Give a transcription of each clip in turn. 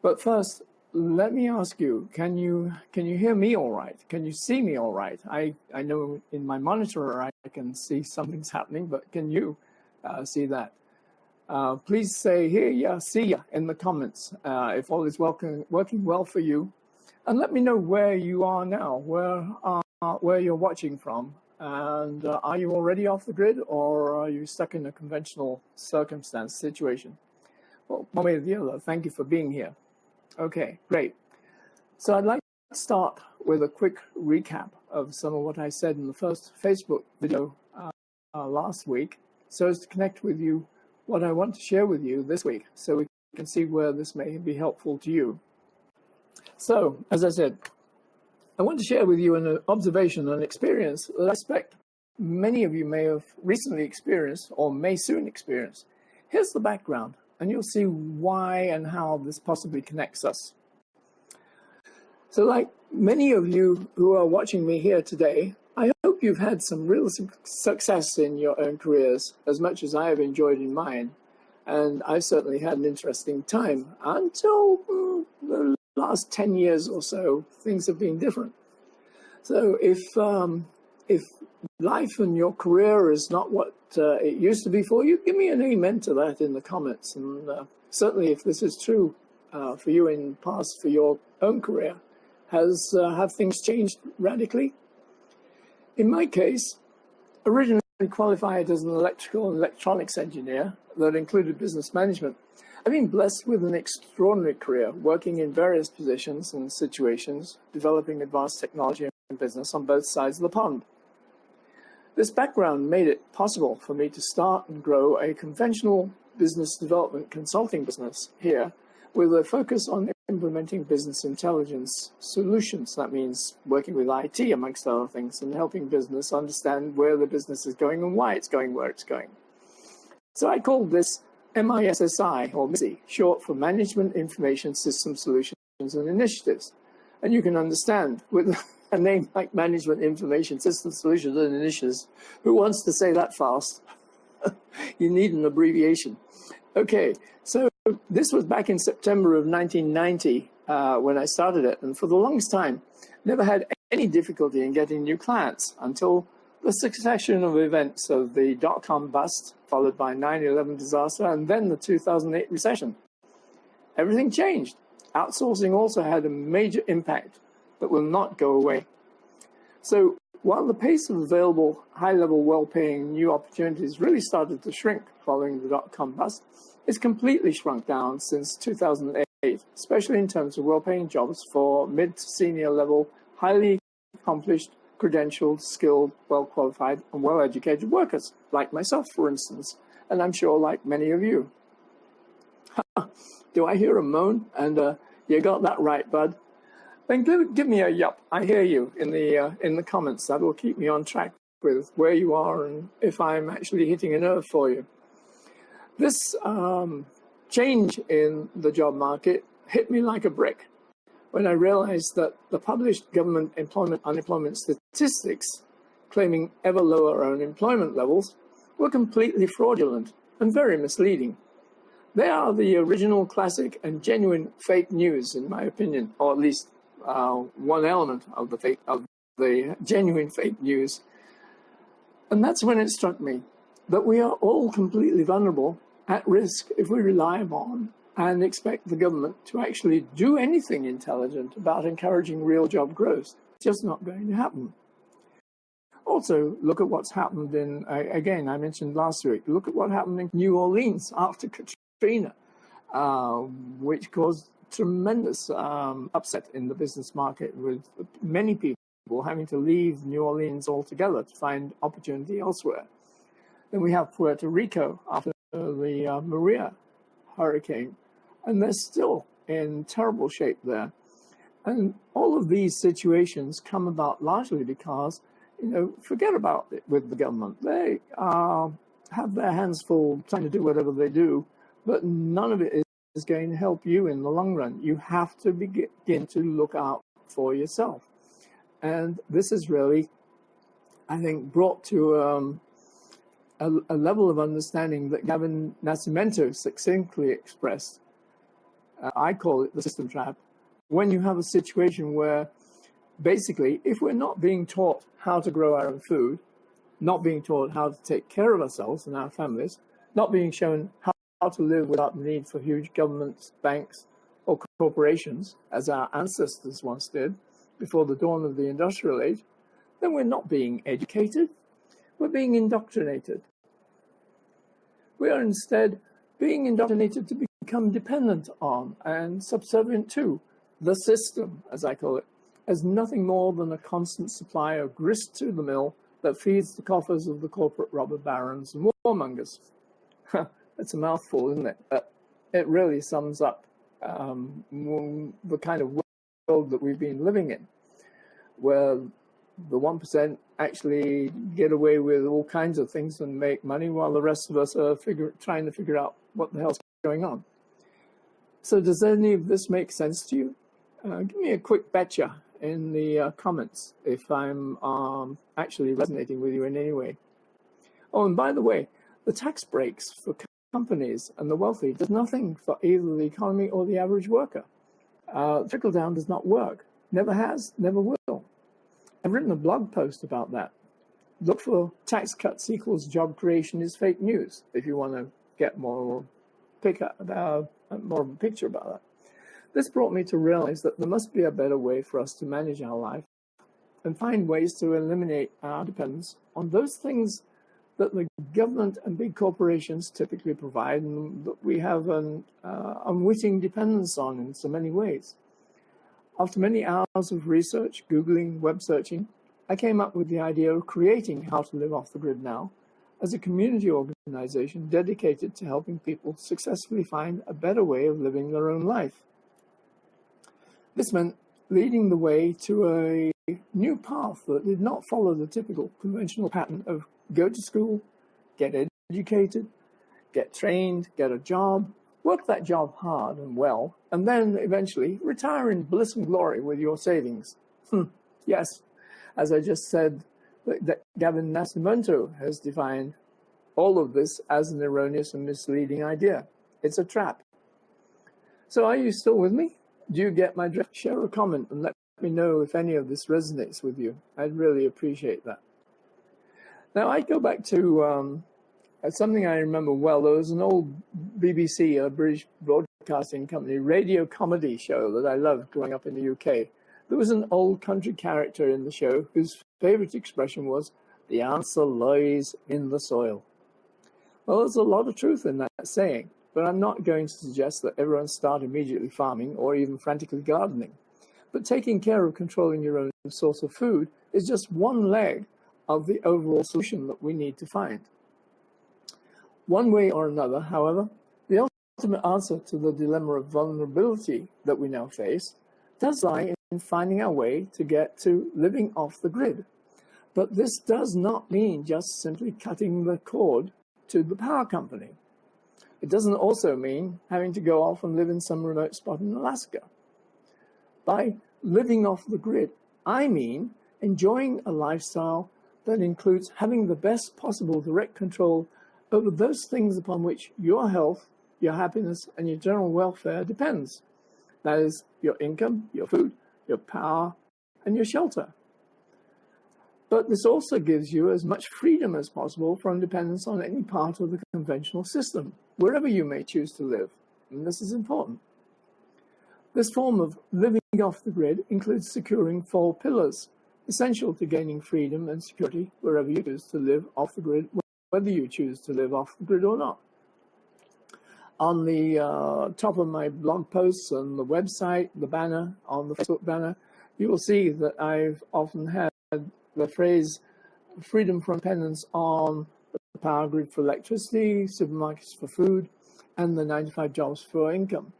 But first, let me ask you, can you hear me all right? Can you see me all right? I know in my monitor I can see something's happening, but can you see that? Please say hear ya, see ya in the comments if all is working well for you. And let me know where you are now, where you're watching from. And are you already off the grid, or are you stuck in a conventional circumstance situation? Well, one way or the other, thank you for being here. Okay, great. So I'd like to start with a quick recap of some of what I said in the first Facebook video last week, so as to connect with you what I want to share with you this week, so we can see where this may be helpful to you. So, as I said, I want to share with you an observation, an experience that I expect many of you may have recently experienced or may soon experience. Here's the background, and you'll see why and how this possibly connects us. So like many of you who are watching me here today, I hope you've had some real success in your own careers as much as I have enjoyed in mine. And I've certainly had an interesting time until the last 10 years or so. Things have been different. So if life and your career is not what it used to be for you, give me an amen to that in the comments. And certainly if this is true for you in the past for your own career, have things changed radically? In my case, originally qualified as an electrical and electronics engineer that included business management, I've been blessed with an extraordinary career, working in various positions and situations, developing advanced technology and business on both sides of the pond. This background made it possible for me to start and grow a conventional business development consulting business here with a focus on implementing business intelligence solutions. That means working with IT, amongst other things, and helping business understand where the business is going and why it's going where it's going. So I called this MISSI, or MISI, short for Management Information System Solutions and Initiatives. And you can understand, with a name like Management Information System Solutions and Initiatives, who wants to say that fast? You need an abbreviation. Okay, so this was back in September of 1990 when I started it, and for the longest time, never had any difficulty in getting new clients until the succession of events of the dot-com bust, followed by 9/11 disaster, and then the 2008 recession. Everything changed. Outsourcing also had a major impact that will not go away. So while the pace of available high-level, well-paying new opportunities really started to shrink following the dot-com bust, it's completely shrunk down since 2008, especially in terms of well-paying jobs for mid to senior level, highly accomplished, credentialed, skilled, well-qualified, and well-educated workers, like myself, for instance, and I'm sure like many of you. Do I hear a moan? And you got that right, bud. Then give me a yup. I hear you in the comments. That will keep me on track with where you are and if I'm actually hitting a nerve for you. This change in the job market hit me like a brick when I realized that the published government unemployment statistics claiming ever lower unemployment levels were completely fraudulent and very misleading. They are the original, classic, and genuine fake news, in my opinion, or at least one element of the genuine fake news. And that's when it struck me that we are all completely vulnerable, at risk, if we rely upon and expect the government to actually do anything intelligent about encouraging real job growth. It's just not going to happen. Also, look at what's happened in, again, I mentioned last week, look at what happened in New Orleans after Katrina, which caused tremendous upset in the business market, with many people having to leave New Orleans altogether to find opportunity elsewhere. Then we have Puerto Rico after the Maria hurricane, and they're still in terrible shape there. And all of these situations come about largely because, forget about it with the government. They have their hands full trying to do whatever they do, but none of it is going to help you in the long run. You have to begin to look out for yourself. And this is really, I think, brought to a level of understanding that Gavin Nascimento succinctly expressed I call it the system trap. When you have a situation where basically, if we're not being taught how to grow our own food, not being taught how to take care of ourselves and our families, not being shown how to live without the need for huge governments, banks, or corporations, as our ancestors once did before the dawn of the industrial age, then we're not being educated, we're being indoctrinated. We are instead being indoctrinated to become dependent on and subservient to the system, as I call it, as nothing more than a constant supply of grist to the mill that feeds the coffers of the corporate robber barons and warmongers. It's a mouthful, isn't it? But it really sums up the kind of world that we've been living in, where the 1% actually get away with all kinds of things and make money while the rest of us are trying to figure out what the hell's going on. So does any of this make sense to you? Give me a quick betcha in the comments if I'm actually resonating with you in any way. Oh, and by the way, the tax breaks for companies and the wealthy does nothing for either the economy or the average worker. Trickle down does not work. Never has, never will. I've written a blog post about that. Look for tax cuts equals job creation is fake news if you want to get more of a picture about that. This brought me to realize that there must be a better way for us to manage our life and find ways to eliminate our dependence on those things that the government and big corporations typically provide and that we have an unwitting dependence on in so many ways. After many hours of research, Googling, web searching, I came up with the idea of creating How to Live Off the Grid Now as a community organization dedicated to helping people successfully find a better way of living their own life. This meant leading the way to a new path that did not follow the typical conventional pattern of go to school, get educated, get trained, get a job, work that job hard and well, and then eventually retire in bliss and glory with your savings. Yes, as I just said, that Gavin Nascimento has defined all of this as an erroneous and misleading idea. It's a trap. So are you still with me? Do you get my drift? Share a comment and let me know if any of this resonates with you. I'd really appreciate that. Now, I go back to something I remember well. There was an old BBC, a British broadcasting company, radio comedy show that I loved growing up in the UK. There was an old country character in the show whose favorite expression was, "The answer lies in the soil." Well, there's a lot of truth in that saying, but I'm not going to suggest that everyone start immediately farming or even frantically gardening. But taking care of controlling your own source of food is just one leg of the overall solution that we need to find. One way or another, however, the ultimate answer to the dilemma of vulnerability that we now face does lie in finding our way to get to living off the grid. But this does not mean just simply cutting the cord to the power company. It doesn't also mean having to go off and live in some remote spot in Alaska. By living off the grid, I mean enjoying a lifestyle that includes having the best possible direct control over those things upon which your health, your happiness, and your general welfare depends. That is, your income, your food, your power, and your shelter. But this also gives you as much freedom as possible from dependence on any part of the conventional system, wherever you may choose to live. And this is important. This form of living off the grid includes securing 4 pillars, essential to gaining freedom and security wherever you choose to live off the grid, whether you choose to live off the grid or not. On the top of my blog posts on the website, the banner, on the Facebook banner, you will see that I've often had the phrase freedom from dependence on the power grid for electricity, supermarkets for food, and the 95 jobs for income.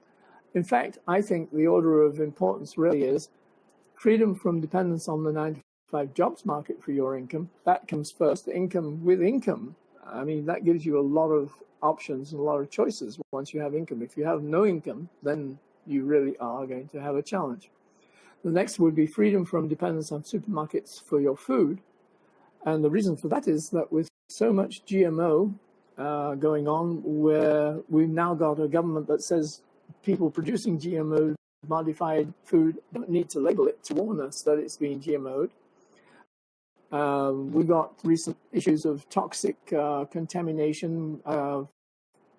In fact, I think the order of importance really is freedom from dependence on the 95 jobs market for your income. That comes first. Income with income, I mean, that gives you a lot of options and a lot of choices once you have income. If you have no income, then you really are going to have a challenge. The next would be freedom from dependence on supermarkets for your food. And the reason for that is that with so much GMO going on, where we've now got a government that says people producing GMO modified food don't need to label it to warn us that it's been GMO'd. We got recent issues of toxic contamination.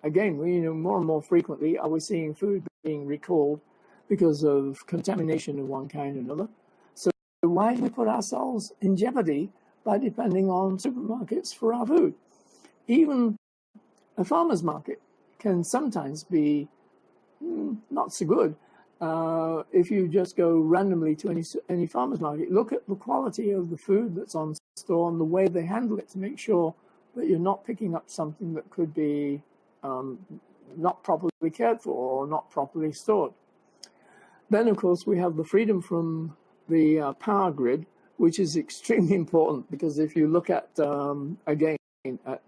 Again, more and more frequently are we seeing food being recalled because of contamination of one kind or another. So why do we put ourselves in jeopardy by depending on supermarkets for our food? Even a farmer's market can sometimes be not so good. If you just go randomly to any farmer's market, look at the quality of the food that's on store and the way they handle it to make sure that you're not picking up something that could be not properly cared for or not properly stored. Then, of course, we have the freedom from the power grid, which is extremely important because if you look at, again, at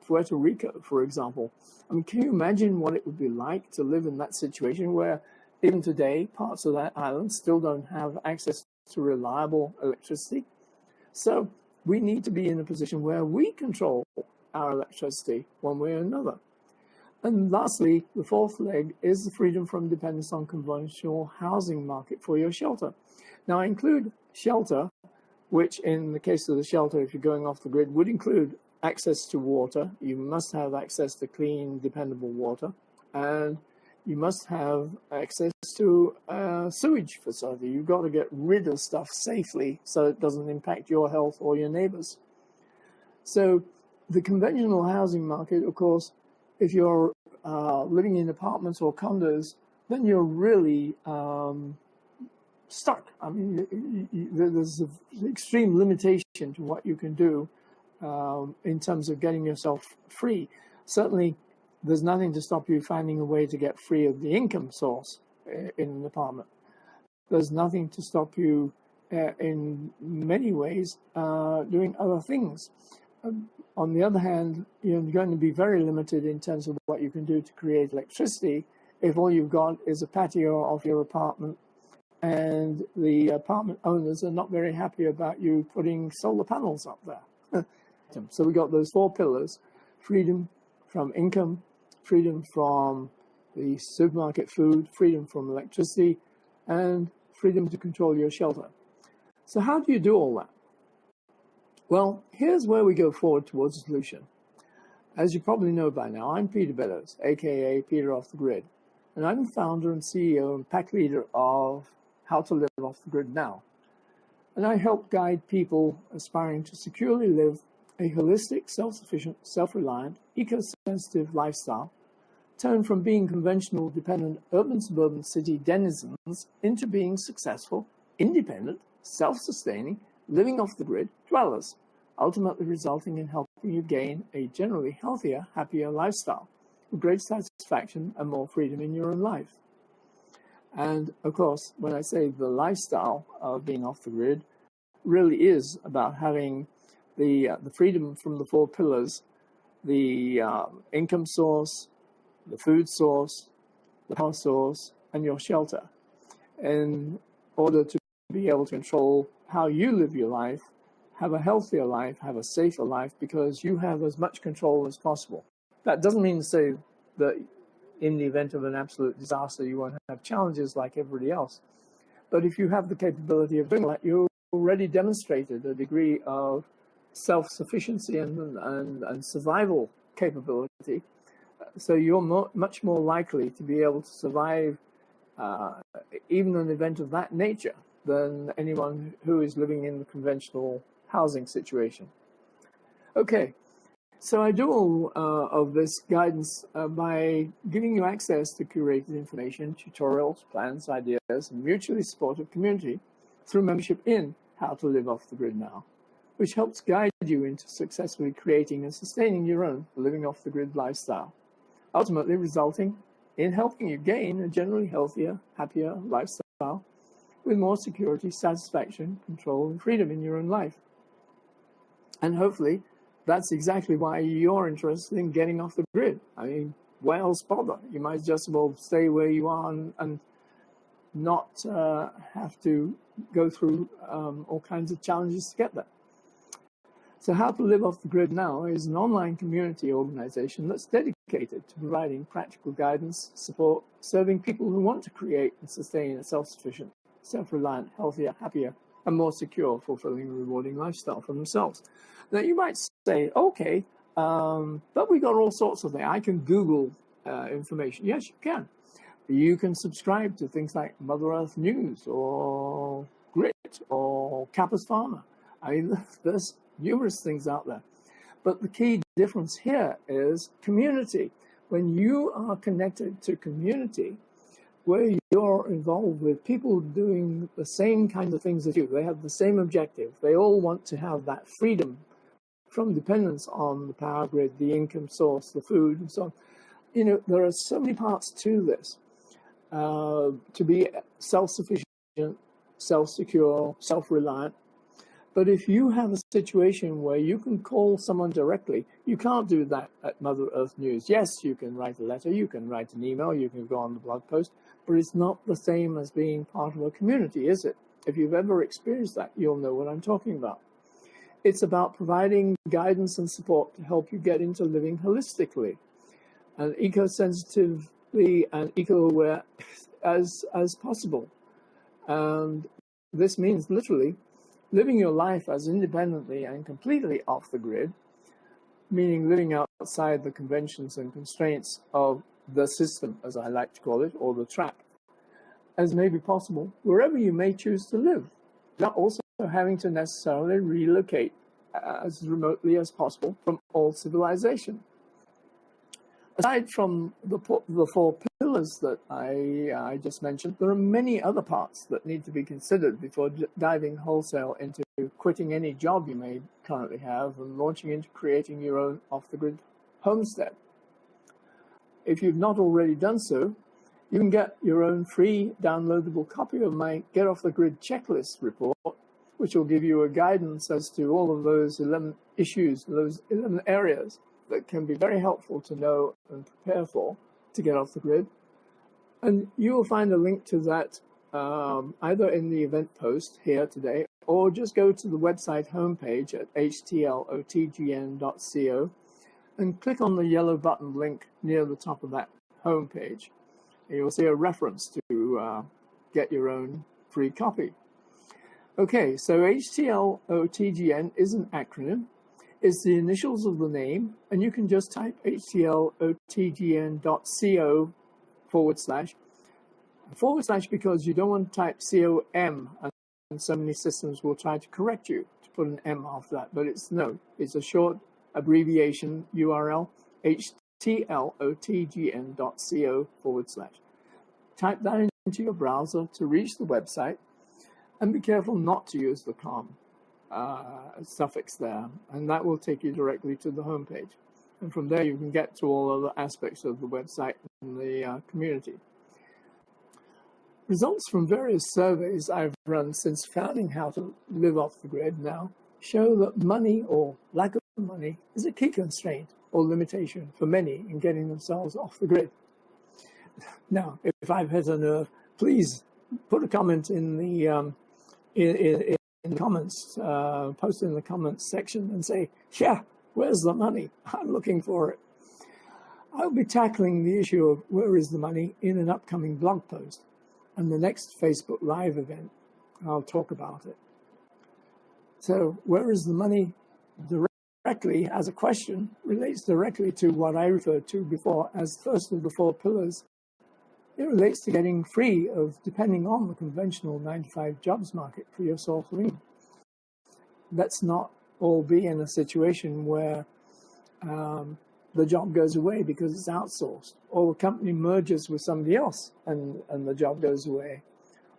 Puerto Rico, for example, I mean, can you imagine what it would be like to live in that situation where even today, parts of that island still don't have access to reliable electricity? So we need to be in a position where we control our electricity one way or another. And lastly, the fourth leg is the freedom from dependence on conventional housing market for your shelter. Now, I include shelter, which in the case of the shelter, if you're going off the grid, would include access to water. You must have access to clean, dependable water. And you must have access to a sewage facility. You've got to get rid of stuff safely so it doesn't impact your health or your neighbors. So the conventional housing market, of course, if you're living in apartments or condos, then you're really stuck. I mean, there's an extreme limitation to what you can do in terms of getting yourself free. Certainly, there's nothing to stop you finding a way to get free of the income source in an apartment. There's nothing to stop you in many ways doing other things. On the other hand, you're going to be very limited in terms of what you can do to create electricity if all you've got is a patio of your apartment and the apartment owners are not very happy about you putting solar panels up there. So we got those four pillars: freedom from income, freedom from the supermarket food, freedom from electricity, and freedom to control your shelter. So how do you do all that? Well, here's where we go forward towards a solution. As you probably know by now, I'm Peter Beddoes, aka Peter Off the Grid, and I'm the founder and CEO and pack leader of How to Live Off the Grid Now. And I help guide people aspiring to securely live a holistic, self-sufficient, self-reliant, eco-sensitive lifestyle, turn from being conventional, dependent, urban, suburban city denizens into being successful, independent, self-sustaining, living off the grid dwellers, ultimately resulting in helping you gain a generally healthier, happier lifestyle with great satisfaction and more freedom in your own life. And of course, when I say the lifestyle of being off the grid, really is about having the freedom from the four pillars: the income source, the food source, the power source, and your shelter, in order to be able to control how you live your life, have a healthier life, have a safer life, because you have as much control as possible. That doesn't mean to say that in the event of an absolute disaster, you won't have challenges like everybody else. But if you have the capability of doing that, you've already demonstrated a degree of self-sufficiency and survival capability. So you're much more likely to be able to survive even an event of that nature than anyone who is living in the conventional housing situation. Okay, so I do all of this guidance by giving you access to curated information, tutorials, plans, ideas, and mutually supportive community through membership in How to Live Off the Grid Now, which helps guide you into successfully creating and sustaining your own living off the grid lifestyle, ultimately resulting in helping you gain a generally healthier, happier lifestyle with more security, satisfaction, control, and freedom in your own life. And hopefully, that's exactly why you're interested in getting off the grid. I mean, why else bother? You might just as well stay where you are and not have to go through all kinds of challenges to get there. So How to Live Off the Grid Now is an online community organization that's dedicated dedicated to providing practical guidance, support, serving people who want to create and sustain a self-sufficient, self-reliant, healthier, happier, and more secure, fulfilling, and rewarding lifestyle for themselves. Now, you might say, okay, but we got all sorts of things. I can Google information. Yes, you can. You can subscribe to things like Mother Earth News or Grit or Kappa's Farmer. I mean, there's numerous things out there. But the key difference here is community. When you are connected to community, where you're involved with people doing the same kind of things as you, they have the same objective. They all want to have that freedom from dependence on the power grid, the income source, the food, and so on. You know, there are so many parts to this. To be self-sufficient, self-secure, self-reliant. But if you have a situation where you can call someone directly, you can't do that at Mother Earth News. Yes, you can write a letter, you can write an email, you can go on the blog post, but it's not the same as being part of a community, is it? If you've ever experienced that, you'll know what I'm talking about. It's about providing guidance and support to help you get into living holistically and eco-sensitively and eco-aware as possible. And this means literally living your life as independently and completely off the grid, meaning living outside the conventions and constraints of the system, as I like to call it, or the trap, as may be possible wherever you may choose to live, not also having to necessarily relocate as remotely as possible from all civilization. Aside from the 4 pillars that I just mentioned, there are many other parts that need to be considered before diving wholesale into quitting any job you may currently have and launching into creating your own off-the-grid homestead. If you've not already done so, you can get your own free downloadable copy of my Get Off the Grid checklist report, which will give you a guidance as to all of those 11 issues, those 11 areas that can be very helpful to know and prepare for to get off the grid. And you will find a link to that either in the event post here today, or just go to the website homepage at htlotgn.co and click on the yellow button link near the top of that homepage. You'll see a reference to get your own free copy. Okay, so HTLOTGN is an acronym. It's the initials of the name, and you can just type htlotgn.co// because you don't want to type COM, and so many systems will try to correct you to put an M after that, but it's a short abbreviation URL, htlotgn.co/. Type that into your browser to reach the website, and be careful not to use the com suffix there, and that will take you directly to the homepage. And from there you can get to all other aspects of the website and the community. Results from various surveys I've run since founding How to Live Off the Grid now show that money or lack of money is a key constraint or limitation for many in getting themselves off the grid. Now, if I've hit a nerve, please put a comment in the comments, post in the comments section and say, yeah, where's the money? I'm looking for it. I'll be tackling the issue of where is the money in an upcoming blog post, and the next Facebook Live event, I'll talk about it. So where is the money directly as a question relates directly to what I referred to before as first of the 4 pillars. It relates to getting free of depending on the conventional 9-to-5 jobs market for your sole living. Let's not all be in a situation where the job goes away because it's outsourced, or the company merges with somebody else and the job goes away.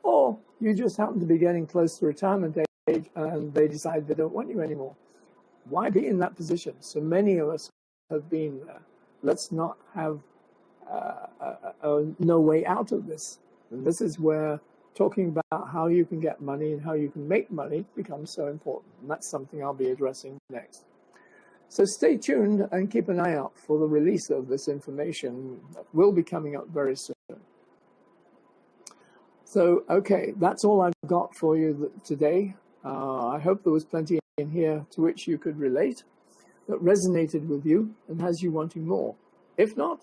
Or you just happen to be getting close to retirement age and they decide they don't want you anymore. Why be in that position? So many of us have been there. Let's not have no way out of this. And this is where talking about how you can get money and how you can make money becomes so important. And that's something I'll be addressing next. So stay tuned and keep an eye out for the release of this information that will be coming up very soon. So, okay, that's all I've got for you today. I hope there was plenty in here to which you could relate, that resonated with you and has you wanting more. If not,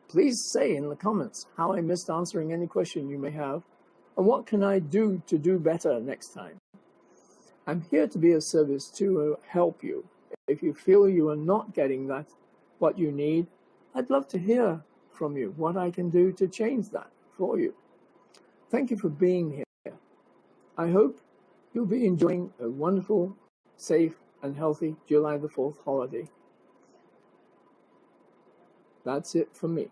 please say in the comments how I missed answering any question you may have, and what can I do to do better next time. I'm here to be of service to help you. If you feel you are not getting what you need, I'd love to hear from you what I can do to change that for you. Thank you for being here. I hope you'll be enjoying a wonderful, safe, and healthy July the 4th holiday. That's it for me.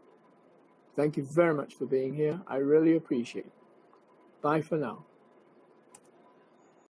Thank you very much for being here. I really appreciate it. Bye for now.